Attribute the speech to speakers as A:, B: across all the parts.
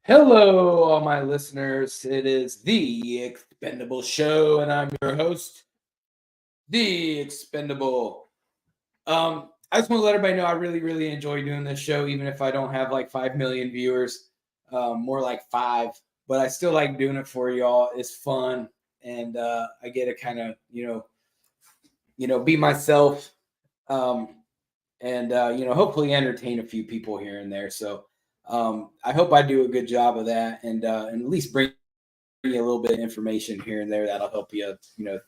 A: Hello, all my listeners. It is the Expendable Show, and I'm your host, the Expendable. I just want to let everybody know I really enjoy doing this show, even if I don't have like 5 million viewers, more like five. But I still like doing it for y'all. It's fun, and I get to kind of be myself, um, and hopefully entertain a few people here and there. So I hope I do a good job of that, and at least bring you a little bit of information here and there that'll help you,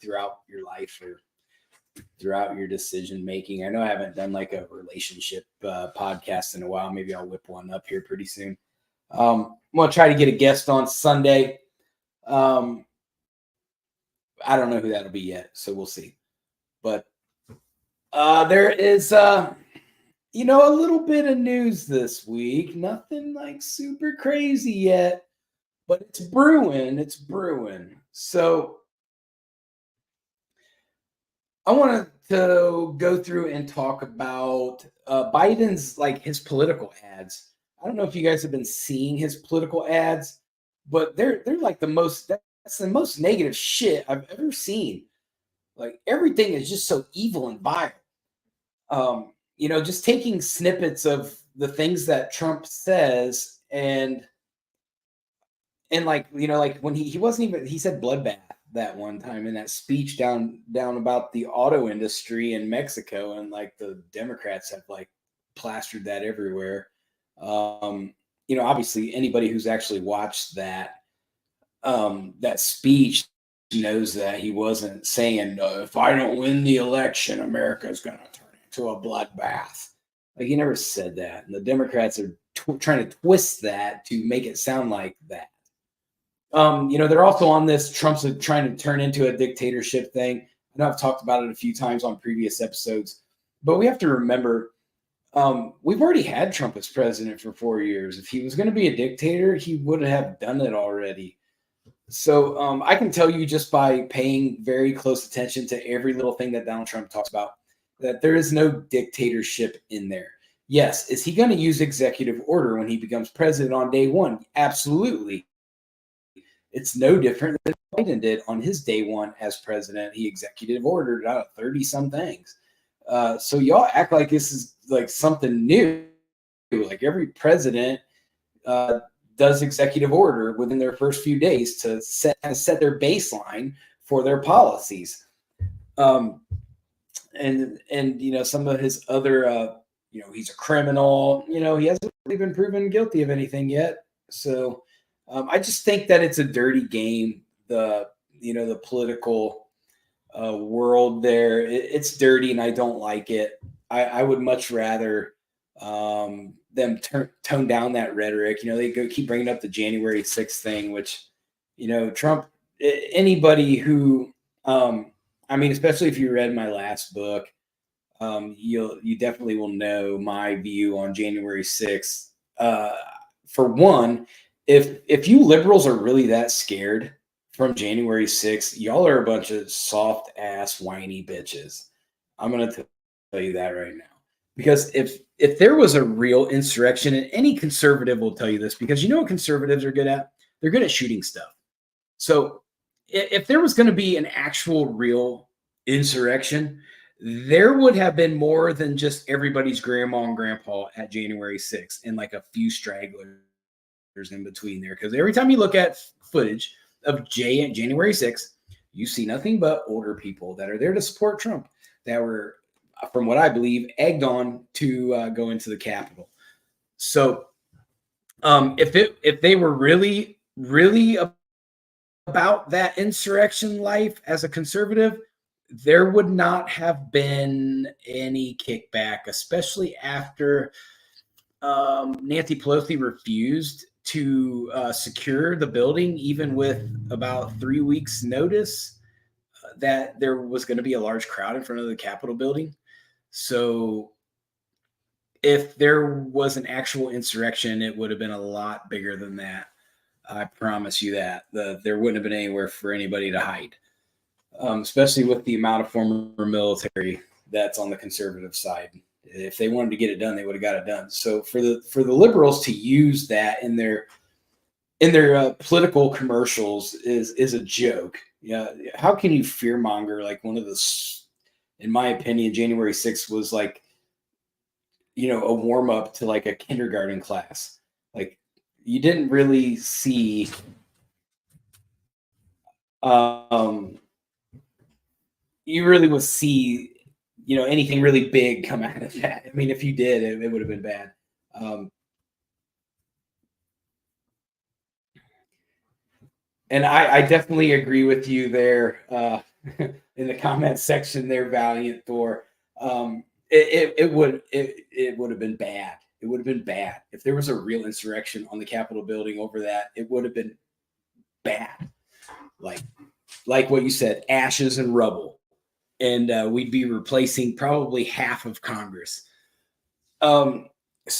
A: throughout your life or throughout your decision making. I know I haven't done like a relationship podcast in a while. Maybe I'll whip one up here pretty soon. I'm gonna try to get a guest on Sunday. Um, I don't know who that'll be yet, so we'll see. But there is a little bit of news this week. Nothing like super crazy yet, but it's brewing. It's brewing. So I wanted to go through and talk about Biden's like his political ads. I don't know if you guys have been seeing his political ads, but they're like that's the most negative shit I've ever seen. Like everything is just so evil and vile. Just taking snippets of the things that Trump says and like when he wasn't even he said bloodbath that one time in that speech down about the auto industry in Mexico, and like the Democrats have like plastered that everywhere. Obviously anybody who's actually watched that speech knows that he wasn't saying if I don't win the election, America is going to turn into a bloodbath. Like he never said that, and the Democrats are trying to twist that to make it sound like that. They're also on this Trump's trying to turn into a dictatorship thing. I know I've talked about it a few times on previous episodes, but we have to remember we've already had Trump as president for 4 years. If he was going to be a dictator, he would have done it already. So I can tell you just by paying very close attention to every little thing that Donald Trump talks about that there is no dictatorship in there. Yes, is he going to use executive order when he becomes president on day one? Absolutely. It's no different than Biden did on his day one as president. He executive ordered out 30 some things. So y'all act like this is like something new. Like every president does executive order within their first few days to set their baseline for their policies. And some of his other he's a criminal. He hasn't really been proven guilty of anything yet. So I just think that it's a dirty game. The political world there, it's dirty, and I don't like it. I would much rather them tone down that rhetoric. They keep bringing up the January 6th thing, which Trump. Anybody who, especially if you read my last book, you definitely will know my view on January 6th. For one, if you liberals are really that scared from January 6th, y'all are a bunch of soft ass whiny bitches. I'm gonna tell you that right now. Because if there was a real insurrection, and any conservative will tell you this, because you know what conservatives are good at? They're good at shooting stuff. So if there was going to be an actual real insurrection, there would have been more than just everybody's grandma and grandpa at January 6th and like a few stragglers in between there. Because every time you look at footage of January 6th, you see nothing but older people that are there to support Trump, that were, from what I believe, egged on to go into the Capitol. So if they were really about that insurrection life as a conservative, there would not have been any kickback, especially after Nancy Pelosi refused to secure the building, even with about 3 weeks notice that there was going to be a large crowd in front of the Capitol building. So if there was an actual insurrection, it would have been a lot bigger than that. I promise you that. There wouldn't have been anywhere for anybody to hide, especially with the amount of former military that's on the conservative side. If they wanted to get it done, they would have got it done. So for the liberals to use that in their in their political commercials is a joke. Yeah, how can you fearmonger like one of the, in my opinion, January 6th was like, a warm up to like a kindergarten class. Like you didn't really see um you really would see, anything really big come out of that. I mean, if you did, it would have been bad. Um, and I definitely agree with you there in the comment section there, Valiant Thor. It would have been bad. It would have been bad if there was a real insurrection on the Capitol building over that. It would have been bad, like what you said, ashes and rubble, and we'd be replacing probably half of Congress. Um,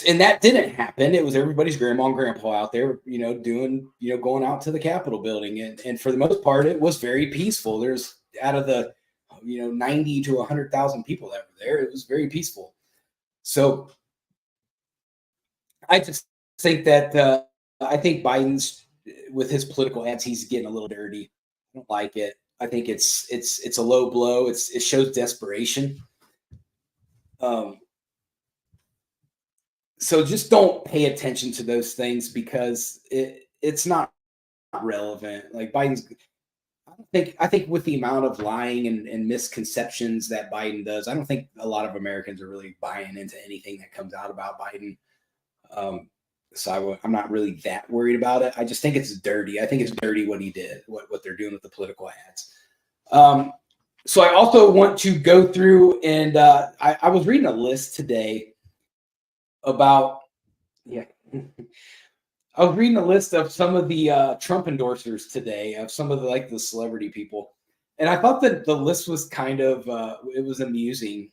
A: and that didn't happen. It was everybody's grandma and grandpa out there, doing, going out to the Capitol building. And for the most part, it was very peaceful. There's out of the, 90 to 100,000 people that were there, it was very peaceful. So I just think that, I think Biden's, with his political ads, he's getting a little dirty. I don't like it. I think it's a low blow. It shows desperation. Um, so just don't pay attention to those things because it's not relevant. Like Biden's, I think with the amount of lying and misconceptions that Biden does, I don't think a lot of Americans are really buying into anything that comes out about Biden. Um, so I'm not really that worried about it. I just think it's dirty. I think it's dirty what he did, what they're doing with the political ads. So I also want to go through and I was reading a list today about, yeah. I was reading a list of some of the Trump endorsers today, of some of the like the celebrity people, and I thought that the list was kind of it was amusing.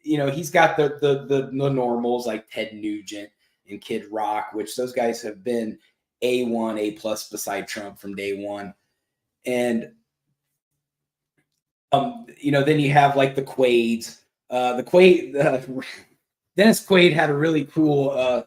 A: He's got the normals like Ted Nugent and Kid Rock, which those guys have been A1, A plus beside Trump from day one, and then you have like the Quaids. Dennis Quaid had a really cool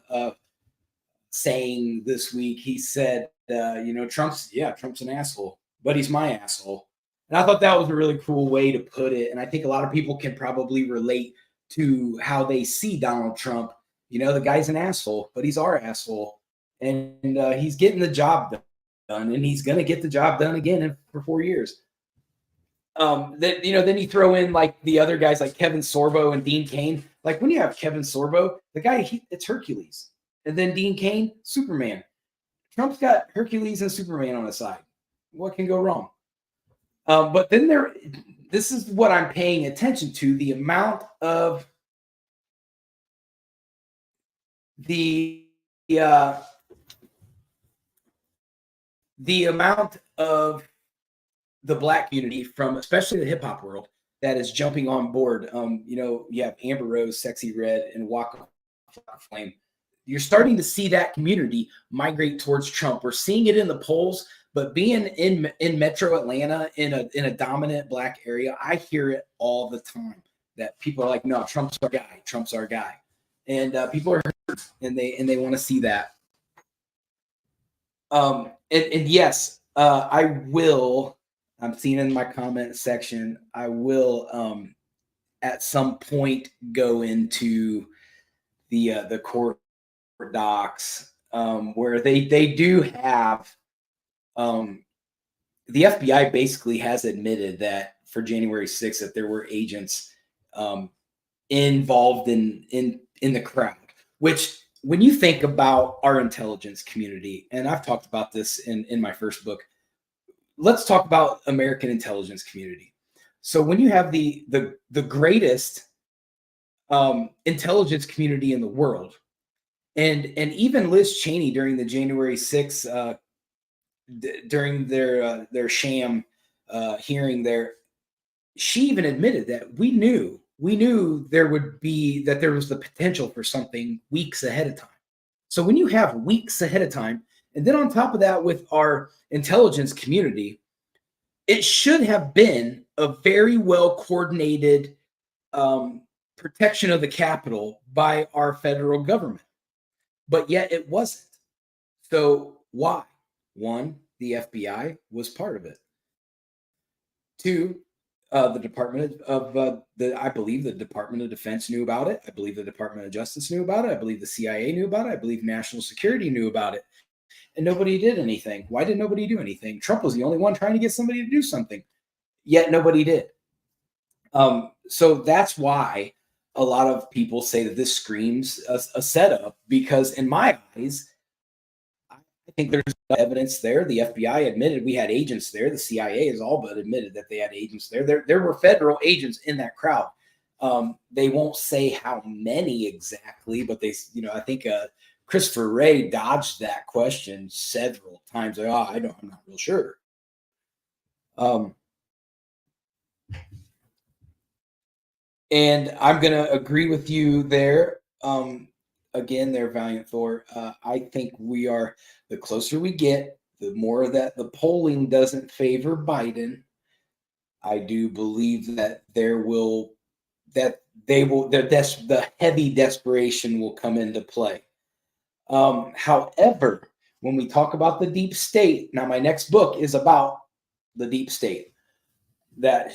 A: saying this week. He said, Trump's an asshole, but he's my asshole. And I thought that was a really cool way to put it. And I think a lot of people can probably relate to how they see Donald Trump. The guy's an asshole, but he's our asshole. And he's getting the job done, and he's going to get the job done again for 4 years. Then you throw in like the other guys like Kevin Sorbo and Dean Cain. Like when you have Kevin Sorbo, the guy, it's Hercules. And then Dean Cain, Superman. Trump's got Hercules and Superman on his side. What can go wrong? But then this is what I'm paying attention to: the amount of the amount of the Black community, from especially the hip hop world, that is jumping on board. You have Amber Rose, Sexy Red, and Waka Flame. You're starting to see that community migrate towards Trump. We're seeing it in the polls, but being in Metro Atlanta, in a dominant Black area, I hear it all the time that people are like, "No, Trump's our guy. Trump's our guy," and people are hurt, and they want to see that. And yes, I will. I'm seeing in my comment section. I will at some point go into the court docs, where they do have, the FBI basically has admitted that for January 6th that there were agents involved in the crowd. Which, when you think about our intelligence community, and I've talked about this in my first book, let's talk about American intelligence community. So when you have the greatest intelligence community in the world, and even Liz Cheney during the January 6th, during their sham hearing there, she even admitted that we knew there was the potential for something weeks ahead of time. So when you have weeks ahead of time, and then on top of that with our intelligence community, it should have been a very well coordinated protection of the Capitol by our federal government. But yet it wasn't. So Why? One, the FBI was part of it. Two, the Department I believe the Department of Defense knew about it. I believe the Department of Justice knew about it. I believe the CIA knew about it. I believe National Security knew about it. And nobody did anything. Why did nobody do anything? Trump was the only one trying to get somebody to do something, yet nobody did. So that's why a lot of people say that this screams a setup, because in my eyes, I think there's evidence there. The FBI admitted we had agents there. The CIA has all but admitted that they had agents there. There were federal agents in that crowd. They won't say how many exactly, but I think Christopher Wray dodged that question several times. Like, oh, I'm not real sure. And I'm going to agree with you there. Again, they're valiant Thor. I think the closer we get, the more that the polling doesn't favor Biden. I do believe that the heavy desperation will come into play. However, when we talk about the deep state, now my next book is about the deep state. That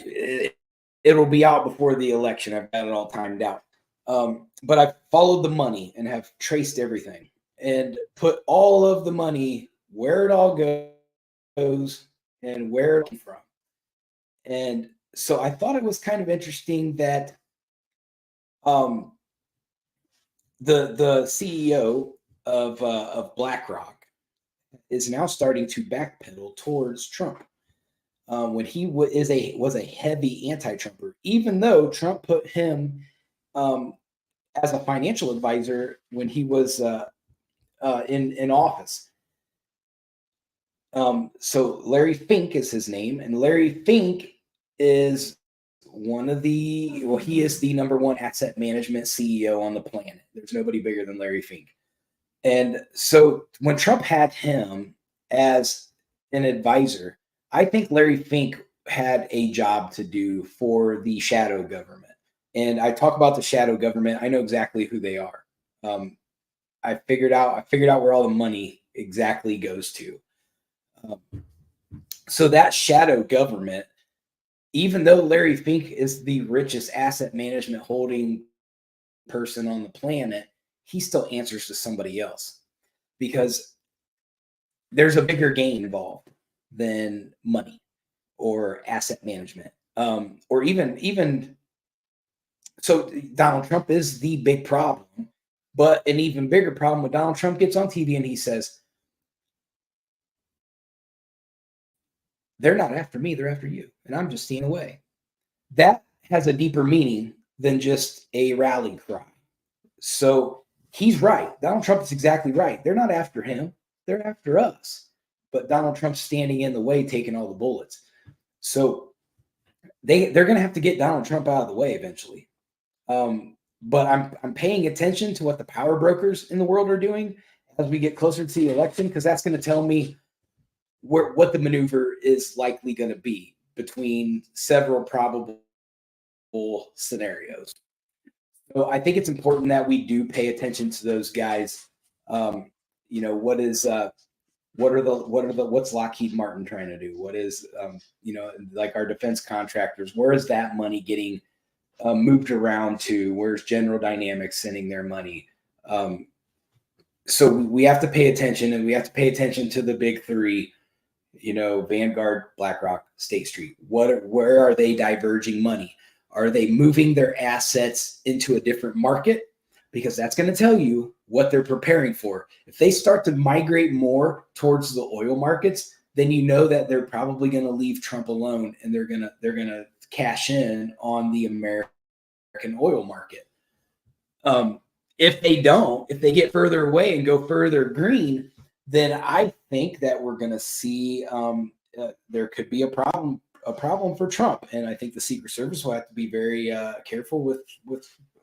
A: it'll be out before the election. I've got it all timed out. But I've followed the money and have traced everything and put all of the money where it all goes and where it came from. And so I thought it was kind of interesting that the CEO of BlackRock is now starting to backpedal towards Trump. When he was a heavy anti-Trumper, even though Trump put him as a financial advisor when he was in office. So Larry Fink is his name, and Larry Fink is he is the number one asset management CEO on the planet. There's nobody bigger than Larry Fink. And so when Trump had him as an advisor, I think Larry Fink had a job to do for the shadow government. And I talk about the shadow government. I know exactly who they are. I figured out where all the money exactly goes to. So that shadow government, even though Larry Fink is the richest asset management holding person on the planet, he still answers to somebody else, because there's a bigger game involved than money or asset management, or even so. Donald Trump is the big problem, but an even bigger problem when Donald Trump gets on TV and he says, "They're not after me; they're after you, and I'm just staying away." That has a deeper meaning than just a rally cry. So he's right. Donald Trump is exactly right. They're not after him; they're after us. But Donald Trump's standing in the way, taking all the bullets. So they're going to have to get Donald Trump out of the way eventually. But I'm paying attention to what the power brokers in the world are doing as we get closer to the election, because that's going to tell me what the maneuver is likely going to be between several probable scenarios. So I think it's important that we do pay attention to those guys. What's Lockheed Martin trying to do? What is like our defense contractors? Where is that money getting moved around to? Where's General Dynamics sending their money? So we have to pay attention, and we have to pay attention to the big three. Vanguard, BlackRock, State Street. Where are they diverging money? Are they moving their assets into a different market? Because that's going to tell you what they're preparing for. If they start to migrate more towards the oil markets, then you know that they're probably going to leave Trump alone, and they're going to cash in on the American oil market. If they don't, if they get further away and go further green, then I think that we're going to see there could be a problem for Trump, and I think the Secret Service will have to be very careful with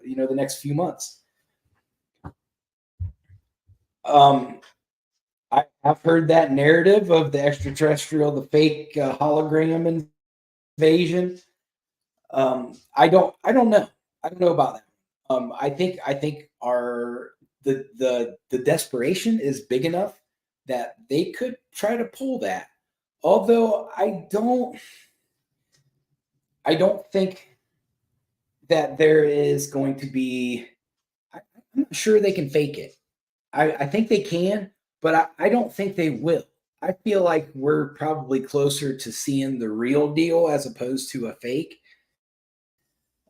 A: the next few months. I've heard that narrative of the extraterrestrial, the fake hologram invasion. I don't know. I don't know about that. I think the desperation is big enough that they could try to pull that. Although I don't think that there is going to be. I'm not sure they can fake it. I think they can, but I don't think they will. I feel like we're probably closer to seeing the real deal as opposed to a fake.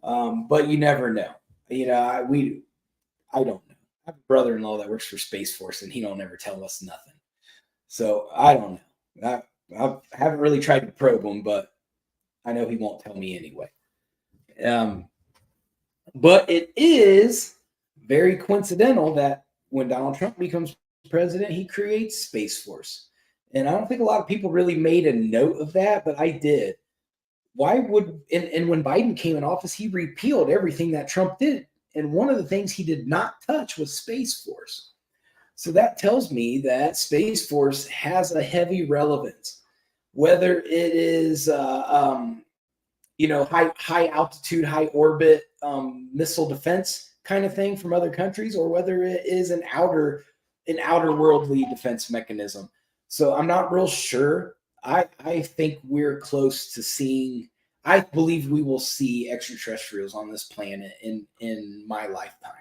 A: But you never know. I don't know. I have a brother-in-law that works for Space Force, and he don't ever tell us nothing. So I don't know. I haven't really tried to probe him, but I know he won't tell me anyway. Um, but it is very coincidental that when Donald Trump becomes president, he creates Space Force. And I don't think a lot of people really made a note of that, but I did. Why would and when Biden came in office, he repealed everything that Trump did. And one of the things he did not touch was Space Force. So that tells me that Space Force has a heavy relevance, whether it is high altitude, high orbit missile defense kind of thing from other countries, or whether it is an outer worldly defense mechanism. So I'm not real sure. I think we're close to seeing. I believe we will see extraterrestrials on this planet in my lifetime.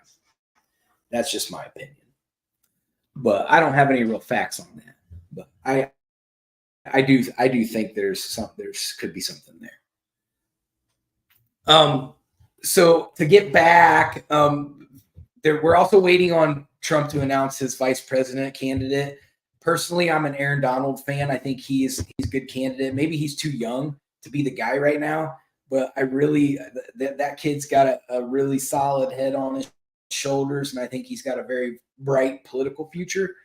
A: That's just my opinion, but I don't have any real facts on that. But I do think there could be something there. So to get back, we're also waiting on Trump to announce his vice president candidate. Personally, I'm an Aaron Donald fan. I think he's a good candidate. Maybe he's too young to be the guy right now, but I really that kid's got a really solid head on his shoulders, and I think he's got a very bright political future.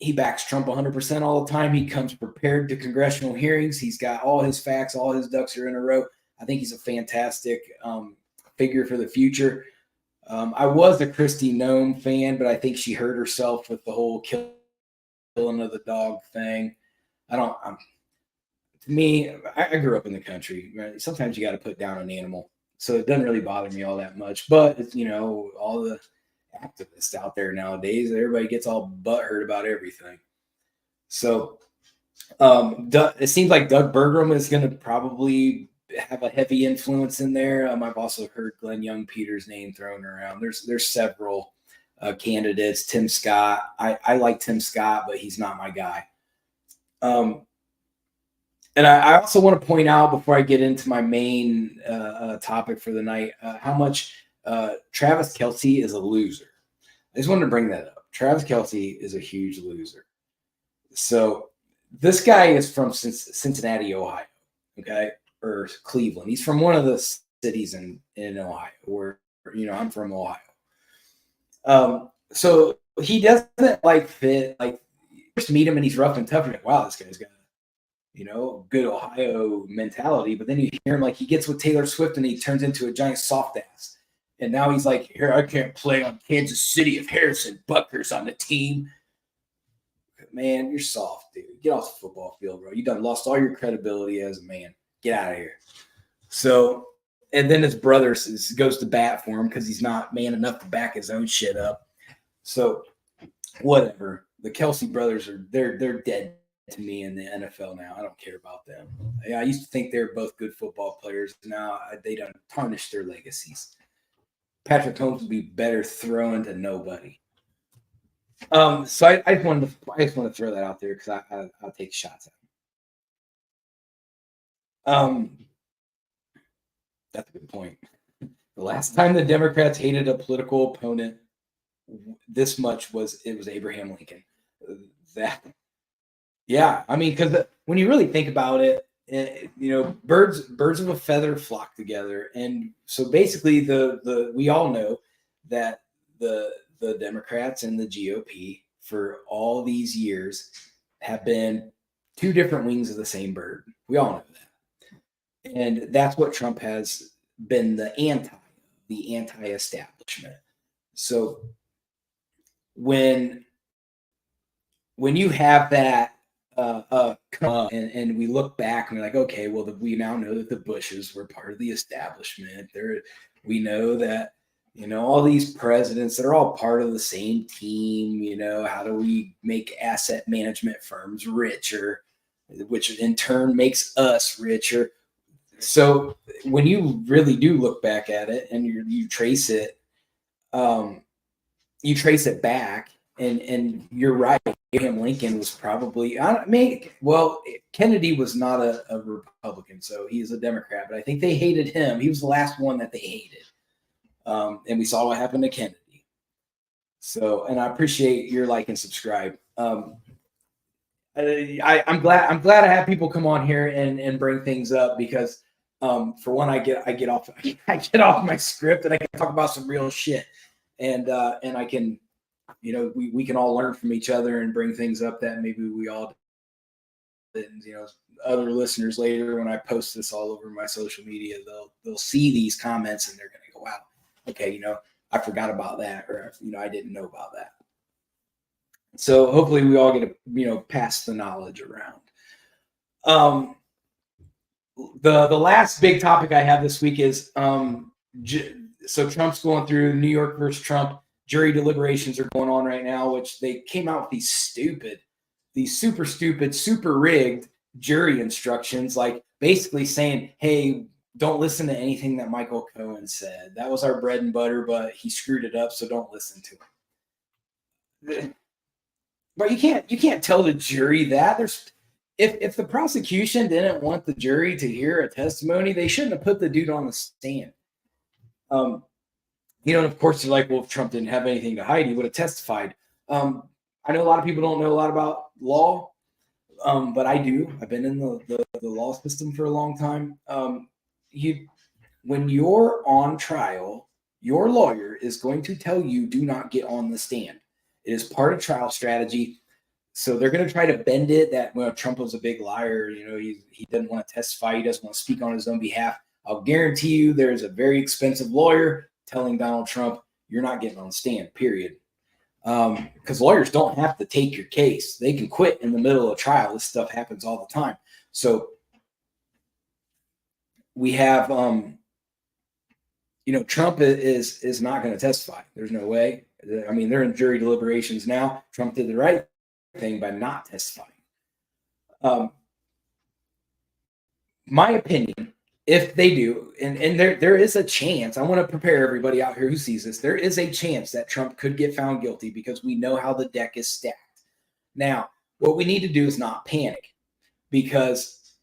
A: He backs Trump 100% all the time. He comes prepared to congressional hearings. He's got all his facts, all his ducks are in a row. I think he's a fantastic figure for the future. I was a Kristi Noem fan, but I think she hurt herself with the whole killing of the dog thing. To me, I grew up in the country. Right? Sometimes you got to put down an animal. So it doesn't really bother me all that much. But, it's, all the activists out there nowadays, everybody gets all butthurt about everything. So it seems like Doug Burgum is going to probably have a heavy influence in there. I've also heard Glenn Young Peter's name thrown around. There's several candidates. Tim Scott. I like Tim Scott, but he's not my guy. And I also want to point out before I get into my main topic for the night, how much Travis Kelce is a loser. I just wanted to bring that up. Travis Kelce is a huge loser. So this guy is from Cincinnati, Ohio, okay, or Cleveland. He's from one of the cities in Ohio, where I'm from Ohio. So he doesn't fit. Like, first meet him and he's rough and tough. You're like, wow, this guy's got good Ohio mentality. But then you hear him, like, he gets with Taylor Swift and he turns into a giant soft ass. And now he's like, here, I can't play on Kansas City if Harrison Butker's on the team. Man, you're soft, dude. Get off the football field, bro. You done lost all your credibility as a man. Get out of here. So, and then his brother goes to bat for him because he's not man enough to back his own shit up. So, whatever. The Kelce brothers they're dead to me in the NFL now. I don't care about them. I used to think they were both good football players. Now they don't tarnish their legacies. Patrick Mahomes would be better throwing to nobody. So I just want to throw that out there because I'll take shots at him. That's a good point. The last time the Democrats hated a political opponent this much was Abraham Lincoln. Yeah, I mean, because when you really think about it, birds of a feather flock together, and so basically we all know that the Democrats and the GOP for all these years have been two different wings of the same bird. We all know that, and that's what Trump has been the anti-establishment. So when you have that. And we look back and we're like, okay, well, we now know that the Bushes were part of the establishment. We know that All these presidents that are all part of the same team. How do we make asset management firms richer, which in turn makes us richer? So when you really do look back at it and you trace it, um, you trace it back, and you're right. Abraham Lincoln was probably, I mean, well, Kennedy was not a Republican, so he's a Democrat, but I think they hated him. He was the last one that they hated. And we saw what happened to Kennedy. So, and I appreciate your like and subscribe. I'm glad I have people come on here and bring things up because, for one, I get off I get off my script and I can talk about some real shit, and I can, we can all learn from each other and bring things up that maybe we all didn't. Other listeners later, when I post this all over my social media, they'll see these comments and they're gonna go, wow, okay, I forgot about that, or I didn't know about that. So hopefully we all get to pass the knowledge around. The last big topic I have this week is so Trump's going through New York versus Trump. Jury deliberations are going on right now, which they came out with these super stupid, super rigged jury instructions, like basically saying, hey, don't listen to anything that Michael Cohen said. That was our bread and butter, but he screwed it up, so don't listen to him. But you can't tell the jury that. If the prosecution didn't want the jury to hear a testimony, they shouldn't have put the dude on the stand. And of course they're like, well, if Trump didn't have anything to hide, he would have testified. I know a lot of people don't know a lot about law, but I do. I've been in the law system for a long time. When you're on trial, your lawyer is going to tell you, do not get on the stand. It is part of trial strategy. So they're going to try to bend it that, well, Trump was a big liar. He doesn't want to testify. He doesn't want to speak on his own behalf. I'll guarantee you there's a very expensive lawyer telling Donald Trump, you're not getting on the stand, period. Because lawyers don't have to take your case. They can quit in the middle of trial. This stuff happens all the time. So we have, Trump is not going to testify. There's no way. I mean, they're in jury deliberations now. Trump did the right thing by not testifying. My opinion, if they do, and there is a chance, I want to prepare everybody out here who sees this, there is a chance that Trump could get found guilty because we know how the deck is stacked. Now, what we need to do is not panic, because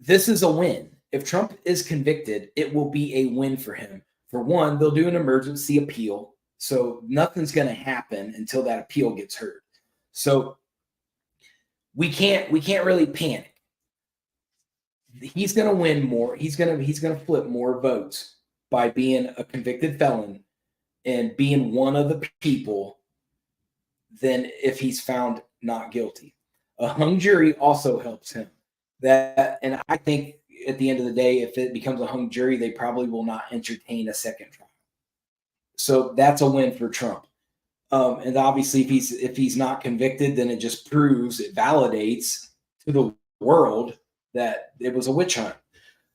A: this is a win. If Trump is convicted, it will be a win for him. For one, they'll do an emergency appeal, so nothing's going to happen until that appeal gets heard. So we can't really panic. He's going to win more. He's going to flip more votes by being a convicted felon and being one of the people than if he's found not guilty. A hung jury also helps him. And I think at the end of the day, if it becomes a hung jury, they probably will not entertain a second trial. So that's a win for Trump. And obviously, if he's not convicted, then it just proves, it validates to the world that it was a witch hunt.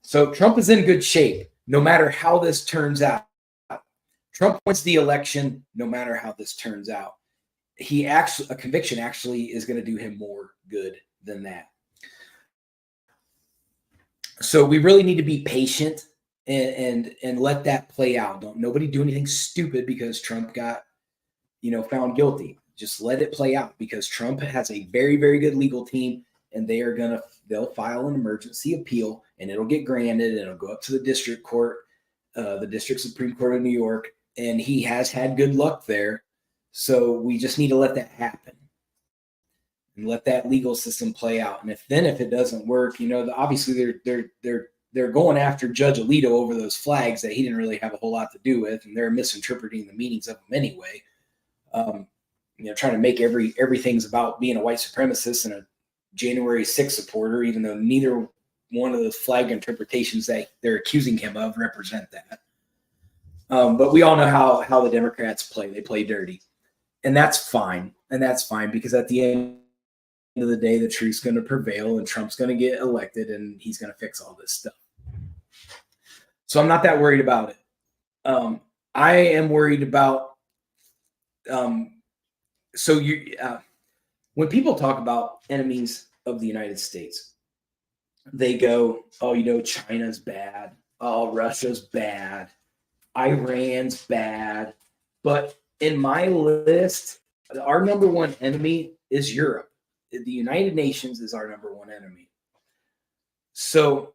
A: So Trump is in good shape, no matter how this turns out. Trump wins the election, no matter how this turns out. A conviction actually is going to do him more good than that. So we really need to be patient and let that play out. Don't nobody do anything stupid because Trump got, found guilty. Just let it play out, because Trump has a very, very good legal team, and they'll file an emergency appeal, and it'll get granted, and it'll go up to the district court, the district Supreme Court of New York, and he has had good luck there. So we just need to let that happen and let that legal system play out. And if it doesn't work, obviously they're going after Judge Alito over those flags that he didn't really have a whole lot to do with, and they're misinterpreting the meanings of them anyway. Trying to make everything's about being a white supremacist and a January 6th supporter, even though neither one of those flag interpretations that they're accusing him of represent that. But we all know how the Democrats play. They play dirty. And that's fine. Because at the end of the day, the truth's going to prevail, and Trump's going to get elected, and he's going to fix all this stuff. So I'm not that worried about it. I am worried about um, so you when people talk about enemies of the United States, they go, "Oh, China's bad. Oh, Russia's bad. Iran's bad." But in my list, our number one enemy is Europe. The United Nations is our number one enemy. So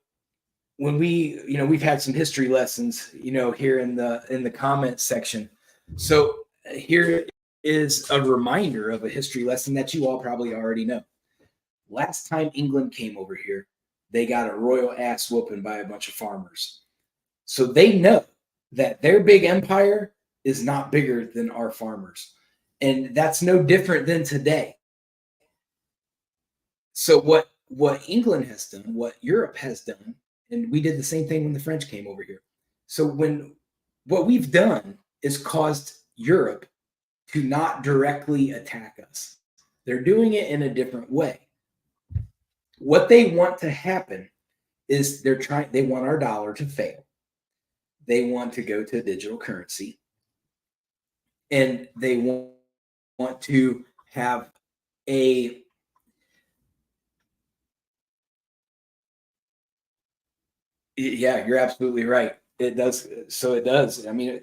A: when we've had some history lessons, here in the comments section. So here is a reminder of a history lesson that you all probably already know. Last time England came over here, they got a royal ass whooping by a bunch of farmers. So they know that their big empire is not bigger than our farmers. And that's no different than today. So what England has done, what Europe has done, and we did the same thing when the French came over here. So when what we've done is caused Europe to not directly attack us. They're doing it in a different way. What they want to happen is they want our dollar to fail. They want to go to digital currency, and they want to have a yeah, you're absolutely right. It does. So it does. I mean,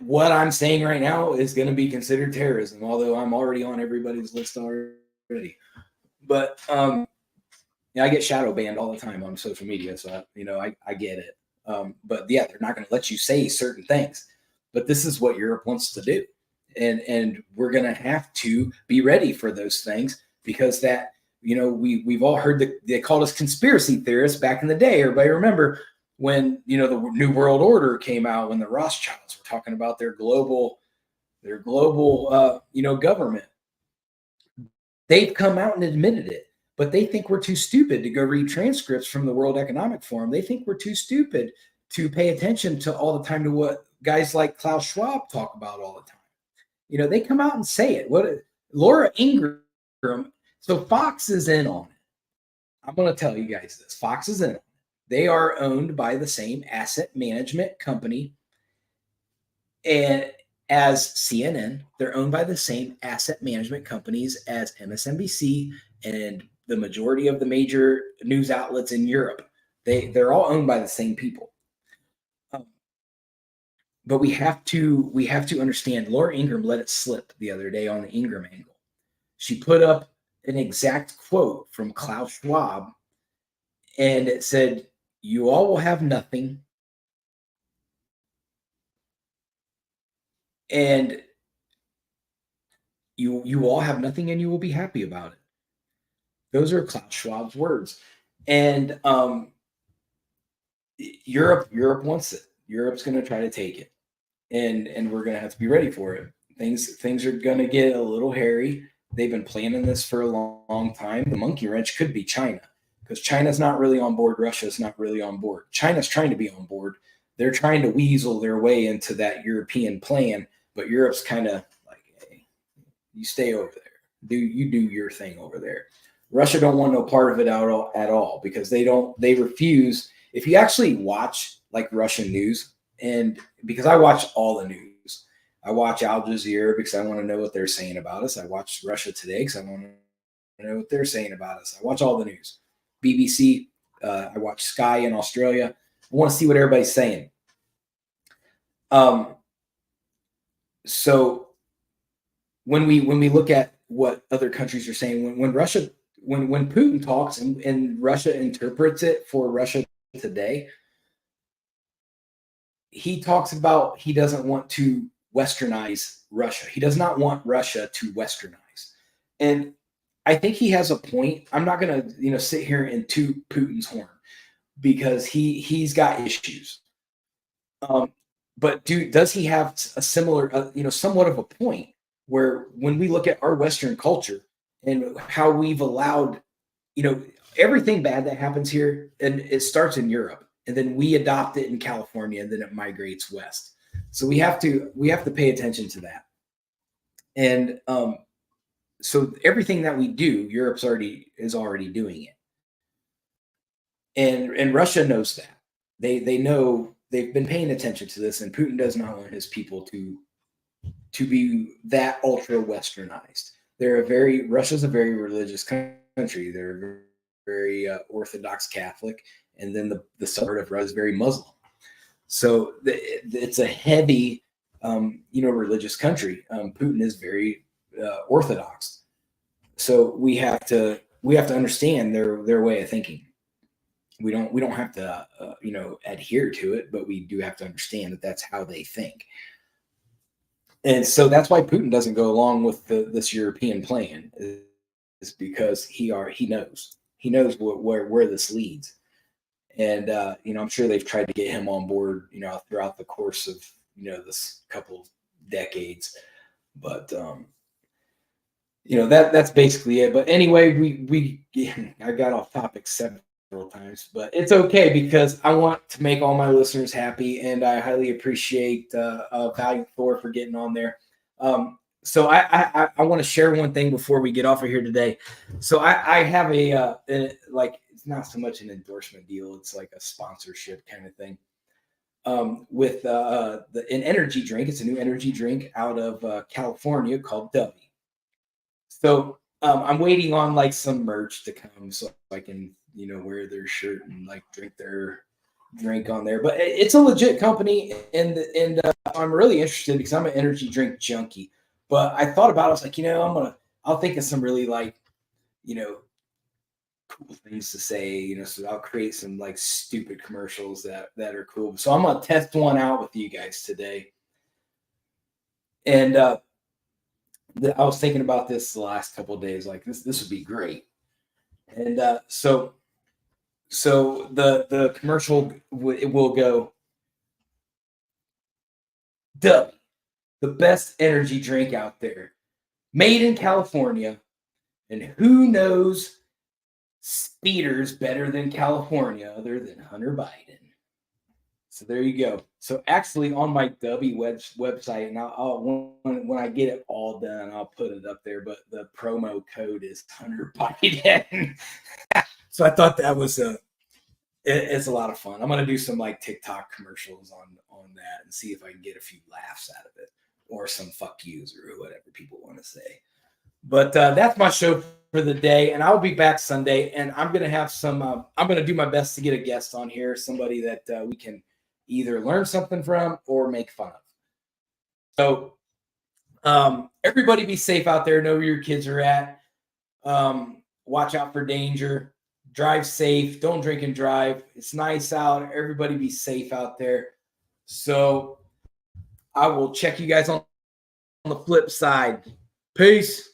A: what I'm saying right now is going to be considered terrorism, although I'm already on everybody's list already. But I get shadow banned all the time on social media, so I get it. But yeah, they're not going to let you say certain things. But this is what Europe wants to do, and we're going to have to be ready for those things because that we've all heard that they called us conspiracy theorists back in the day. Everybody remember when the New World Order came out, when the Rothschilds were talking about their global government. They've come out and admitted it, but they think we're too stupid to go read transcripts from the World Economic Forum. They think we're too stupid to pay attention to all the time to what guys like Klaus Schwab talk about all the time. They come out and say it. What Laura Ingraham, so Fox is in on it. I'm going to tell you guys this. Fox is in it. They are owned by the same asset management company and as CNN. They're owned by the same asset management companies as MSNBC and the majority of the major news outlets in Europe. They're all owned by the same people. But we have to understand. Laura Ingraham let it slip the other day on the Ingraham angle. She put up an exact quote from Klaus Schwab, and it said, "You all will have nothing, and you all have nothing, and you will be happy about it." Those are Klaus Schwab's words, and Europe wants it. Europe's going to try to take it, and we're going to have to be ready for it. Things are going to get a little hairy. They've been planning this for a long time. The monkey wrench could be China, because China's not really on board. Russia's not really on board. China's trying to be on board. They're trying to weasel their way into that European plan, but Europe's kind of like, hey, you stay over there. You do your thing over there. Russia don't want no part of it at all because they refuse. If you actually watch like Russian news, and because I watch all the news, I watch Al Jazeera because I want to know what they're saying about us. I watch Russia Today because I want to know what they're saying about us. I watch all the news. BBC, I watch Sky in Australia. I want to see what everybody's saying. So when we look at what other countries are saying, when Putin talks and Russia interprets it for Russia Today, he talks about he doesn't want to westernize Russia. He does not want Russia to westernize. And I think he has a point. I'm not going to, sit here and toot Putin's horn because he's got issues. But does he have a similar, somewhat of a point where when we look at our Western culture and how we've allowed, everything bad that happens here, and it starts in Europe, and then we adopt it in California, and then it migrates west. So we have to pay attention to that. And so everything that we do, Europe's already doing it. And Russia knows that. They know they've been paying attention to this, and Putin does not want his people to be that ultra westernized. Russia's a very religious country. They're very Orthodox Catholic, and then the suburb of Russia is very Muslim. So it's a heavy, religious country. Putin is very Orthodox, so we have to understand their way of thinking. We don't have to adhere to it, but we do have to understand that that's how they think. And so that's why Putin doesn't go along with this European plan, is because he knows where this leads. And I'm sure they've tried to get him on board, throughout the course of this couple decades, but that's basically it. But anyway, we I got off topic several times, but it's okay because I want to make all my listeners happy, and I highly appreciate Valiant Thor for getting on there. So I want to share one thing before we get off of here today. So I have it's not so much an endorsement deal; it's like a sponsorship kind of thing. With an energy drink. It's a new energy drink out of California called W. So I'm waiting on like some merch to come so I can wear their shirt and like drink their drink on there. But it's a legit company, and I'm really interested because I'm an energy drink junkie. But I thought about it. I was like, I'll think of some really like cool things to say, so I'll create some like stupid commercials that are cool. So I'm gonna test one out with you guys today. And I was thinking about this the last couple of days, like this would be great. And so the commercial it will go, Dub, the best energy drink out there, made in California, and who knows speeders better than California other than Hunter Biden. So there you go. So actually on my W website, and I'll when I get it all done, I'll put it up there, but the promo code is Hunter Biden. So I thought that was it's a lot of fun. I'm going to do some like TikTok commercials on that and see if I can get a few laughs out of it, or some fuck yous or whatever people want to say. But that's my show for the day, and I'll be back Sunday, and I'm going to have some I'm going to do my best to get a guest on here, somebody that we can either learn something from or make fun of. So everybody be safe out there. Know where your kids are at. Watch out for danger. Drive safe. Don't drink and drive. It's nice out. Everybody be safe out there. So I will check you guys on the flip side. Peace.